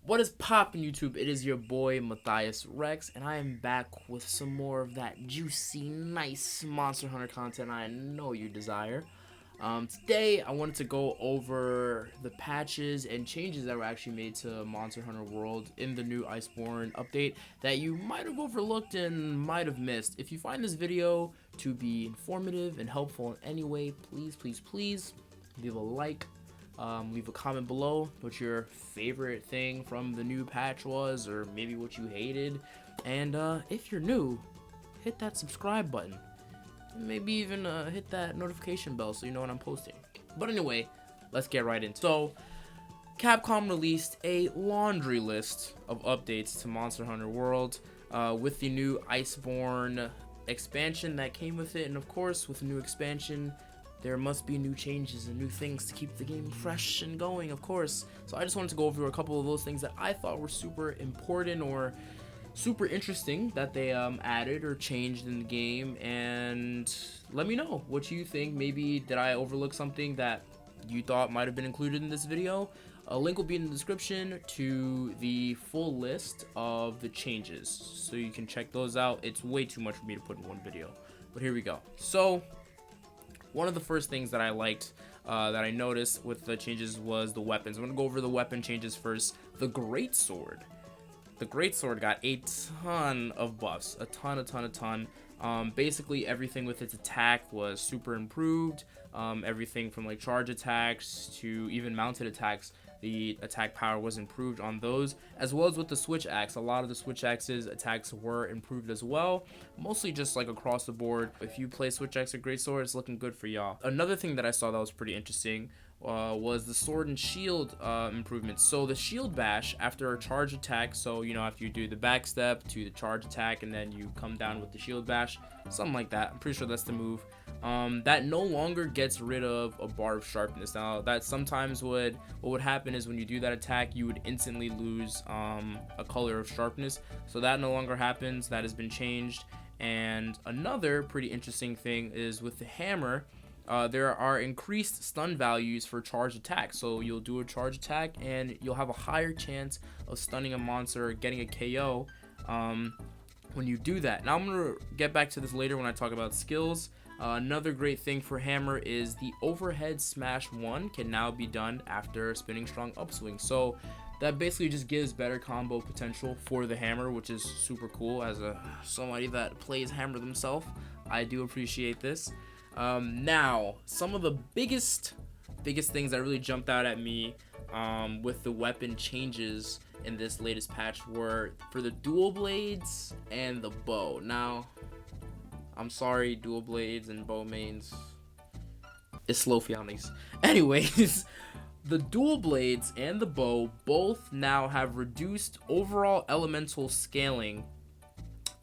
What is poppin' YouTube? It is your boy Matthiasrex, and I am back with some more of that juicy, nice Monster Hunter content I know you desire. Today, I wanted to go over the patches and changes that were actually made to Monster Hunter World in the new Iceborne update that you might have overlooked and might have missed. If you find this video to be informative and helpful in any way, please leave a like. Leave a comment below what your favorite thing from the new patch was, or maybe what you hated. And if you're new, hit that subscribe button. Maybe even hit that notification bell so you know when I'm posting. But anyway, let's get right into it. So, Capcom released a laundry list of updates to Monster Hunter World with the new Iceborne expansion that came with it. And of course, with the new expansion, there must be new changes and new things to keep the game fresh and going, of course. So I just wanted to go over a couple of those things that I thought were super important or super interesting that they added or changed in the game, and let me know what you think. Maybe did I overlook something that you thought might have been included in this video? A link will be in the description to the full list of the changes, so you can check those out. It's way too much for me to put in one video, but here we go. So one of the first things that I liked, that I noticed with the changes, was the weapons. I'm going to go over the weapon changes first. The Greatsword. The Greatsword got a ton of buffs. A ton. Basically, everything with its attack was super improved. Everything from like charge attacks to even mounted attacks, the attack power was improved on those, as well as with the switch axe. A lot of the switch axes attacks were improved as well, mostly just like across the board. If you play switch axe or greatsword, it's looking good for y'all. Another thing that I saw that was pretty interesting was the sword and shield improvements. So the shield bash after a charge attack, so you know, after you do the back step to the charge attack and then you come down with the shield bash, something like that, I'm pretty sure that's the move, that no longer gets rid of a bar of sharpness. Now that sometimes what would happen is when you do that attack, you would instantly lose a color of sharpness. So that no longer happens. That has been changed. And another pretty interesting thing is with the hammer, there are increased stun values for charge attacks. So you'll do a charge attack and you'll have a higher chance of stunning a monster or getting a KO when you do that. Now I'm going to get back to this later when I talk about skills. Another great thing for hammer is the overhead smash 1 can now be done after spinning strong upswing. So that basically just gives better combo potential for the hammer, which is super cool. As somebody that plays hammer themselves, I do appreciate this. Now, some of the biggest things that really jumped out at me with the weapon changes in this latest patch were for the dual blades and the bow. Now, I'm sorry, dual blades and bow mains. It's slow fianis. Anyways, the dual blades and the bow both now have reduced overall elemental scaling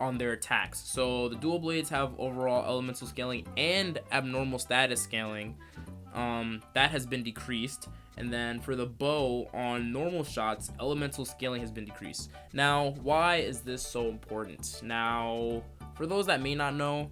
on their attacks. So the dual blades have overall elemental scaling and abnormal status scaling. That has been decreased. And then for the bow, on normal shots, elemental scaling has been decreased. Now, why is this so important? Now, for those that may not know,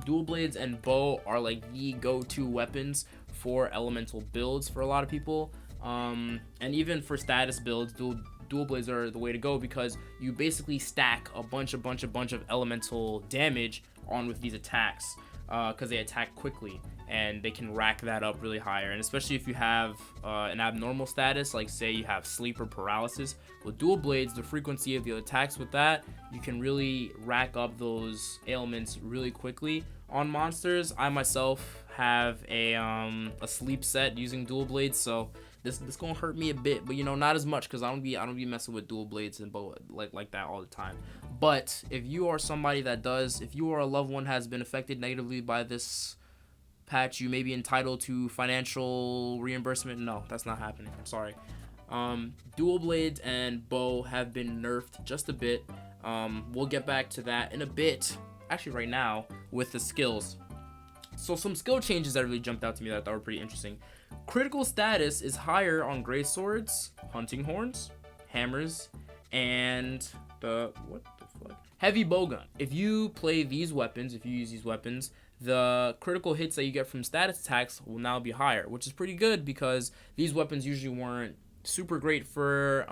dual blades and bow are like the go-to weapons for elemental builds for a lot of people. And even for status builds, dual blades are the way to go, because you basically stack a bunch of elemental damage on with these attacks, because they attack quickly and they can rack that up really higher. And especially if you have an abnormal status, like say you have sleep or paralysis, with dual blades, the frequency of the attacks with that, you can really rack up those ailments really quickly on monsters. I myself have a sleep set using dual blades, so this gonna hurt me a bit, but you know, not as much, because I don't be messing with dual blades and bow like that all the time. But if you are somebody that does, if you or a loved one has been affected negatively by this patch, you may be entitled to financial reimbursement. No, that's not happening. I'm sorry. Dual blades and bow have been nerfed just a bit. We'll get back to that in a bit. Actually, right now with the skills. So some skill changes that really jumped out to me that I thought were pretty interesting. Critical status is higher on greatswords, hunting horns, hammers, and the heavy bowgun. If you play these weapons, if you use these weapons, the critical hits that you get from status attacks will now be higher, which is pretty good because these weapons usually weren't super great for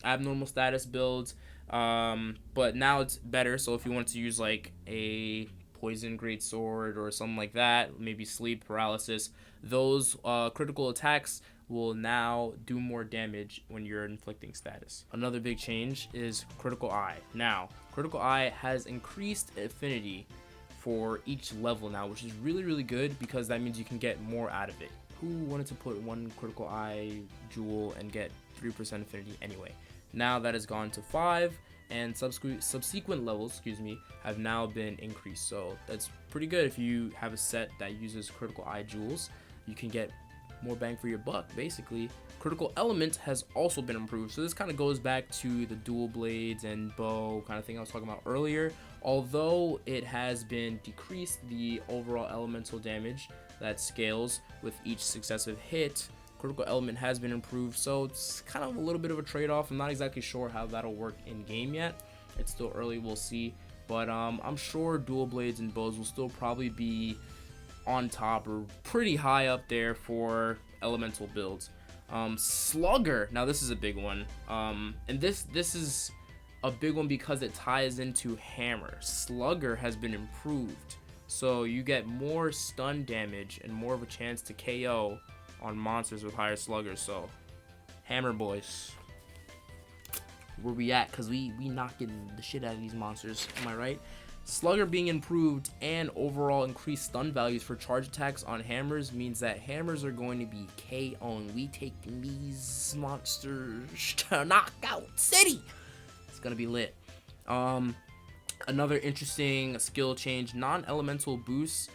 abnormal status builds, but now it's better. So if you want to use like a poison greatsword or something like that, maybe sleep paralysis, those critical attacks will now do more damage when you're inflicting status. Another big change is critical eye. Now critical eye has increased affinity for each level now, which is really good, because that means you can get more out of it. Who wanted to put one critical eye jewel and get 3% affinity anyway? Now that has gone to 5, and subsequent levels, have now been increased. So that's pretty good. If you have a set that uses critical eye jewels, you can get more bang for your buck, basically. Critical element has also been improved, so this kind of goes back to the dual blades and bow kind of thing I was talking about earlier. Although it has been decreased, the overall elemental damage that scales with each successive hit, critical element has been improved, so it's kind of a little bit of a trade-off. I'm not exactly sure how that'll work in game yet. It's still early, we'll see, but I'm sure dual blades and bows will still probably be on top or pretty high up there for elemental builds. Slugger, now this is a big one, and this is a big one because it ties into hammer. Slugger has been improved, so you get more stun damage and more of a chance to KO on monsters with higher sluggers. So hammer boys, where we at? Because we knocking the shit out of these monsters, am I right? Slugger being improved and overall increased stun values for charge attacks on hammers means that hammers are going to be KO'ing. We taking these monsters to knockout city. It's gonna be lit. Another interesting skill change, non-elemental boosts.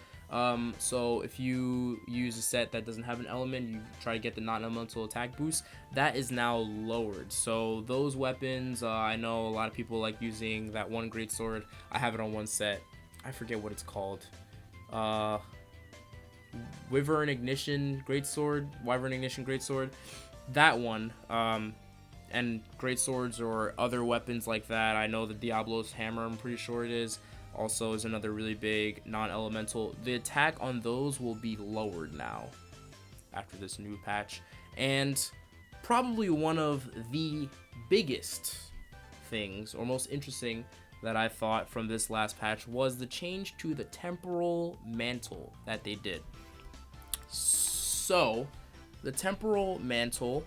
So if you use a set that doesn't have an element, you try to get the non-elemental attack boost, that is now lowered. So those weapons, I know a lot of people like using that one greatsword. I have it on one set. I forget what it's called. Wyvern Ignition Greatsword. That one. And greatswords or other weapons like that. I know the Diablo's hammer, I'm pretty sure it is, also is another really big non-elemental. The attack on those will be lowered now after this new patch. And probably one of the biggest things or most interesting that I thought from this last patch was the change to the Temporal Mantle that they did. So the Temporal Mantle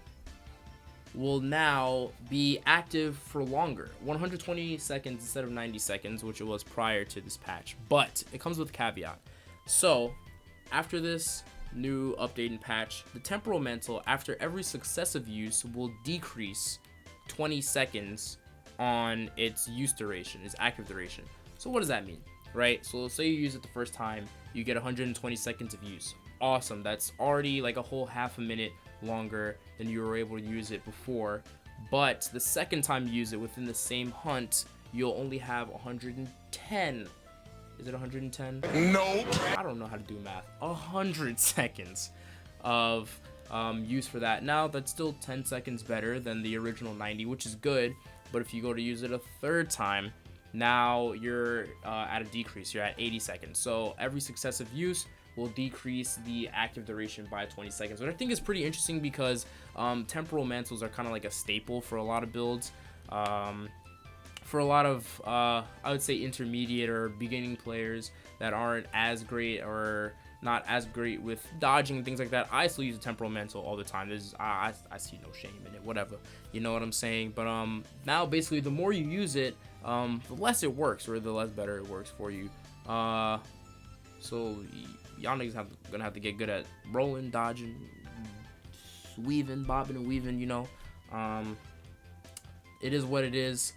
will now be active for longer, 120 seconds instead of 90 seconds, which it was prior to this patch, but it comes with a caveat. So after this new update and patch, the Temporal Mantle, after every successive use, will decrease 20 seconds on its use duration, its active duration. So what does that mean, right? So say you use it the first time, you get 120 seconds of use. Awesome, that's already like a whole half a minute longer than you were able to use it before. But the second time you use it within the same hunt, you'll only have 110. Is it 110? No, I don't know how to do math. 100 seconds of use for that. Now that's still 10 seconds better than the original 90, which is good. But if you go to use it a third time, now you're at a decrease. You're at 80 seconds. So every successive use will decrease the active duration by 20 seconds, which I think is pretty interesting because temporal mantles are kind of like a staple for a lot of builds. For a lot of, I would say, intermediate or beginning players that aren't as great or not as great with dodging and things like that, I still use a temporal mantle all the time. I see no shame in it, whatever, you know what I'm saying. But now basically the more you use it, the less it works, or the less better it works for you. So y'all niggas gonna have to get good at rolling, dodging, weaving, bobbing and weaving, you know. It is what it is.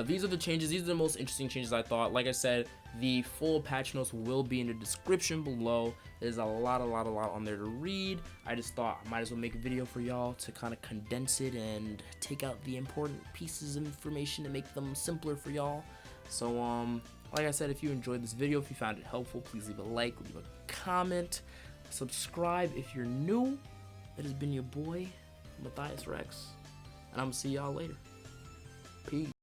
These are the changes. These are the most interesting changes I thought. Like I said, the full patch notes will be in the description below. There's a lot on there to read. I just thought I might as well make a video for y'all to kind of condense it and take out the important pieces of information to make them simpler for y'all. So like I said, if you enjoyed this video, if you found it helpful, please leave a like, leave a comment, subscribe if you're new. It has been your boy Matthiasrex, and I'm gonna see y'all later. Peace.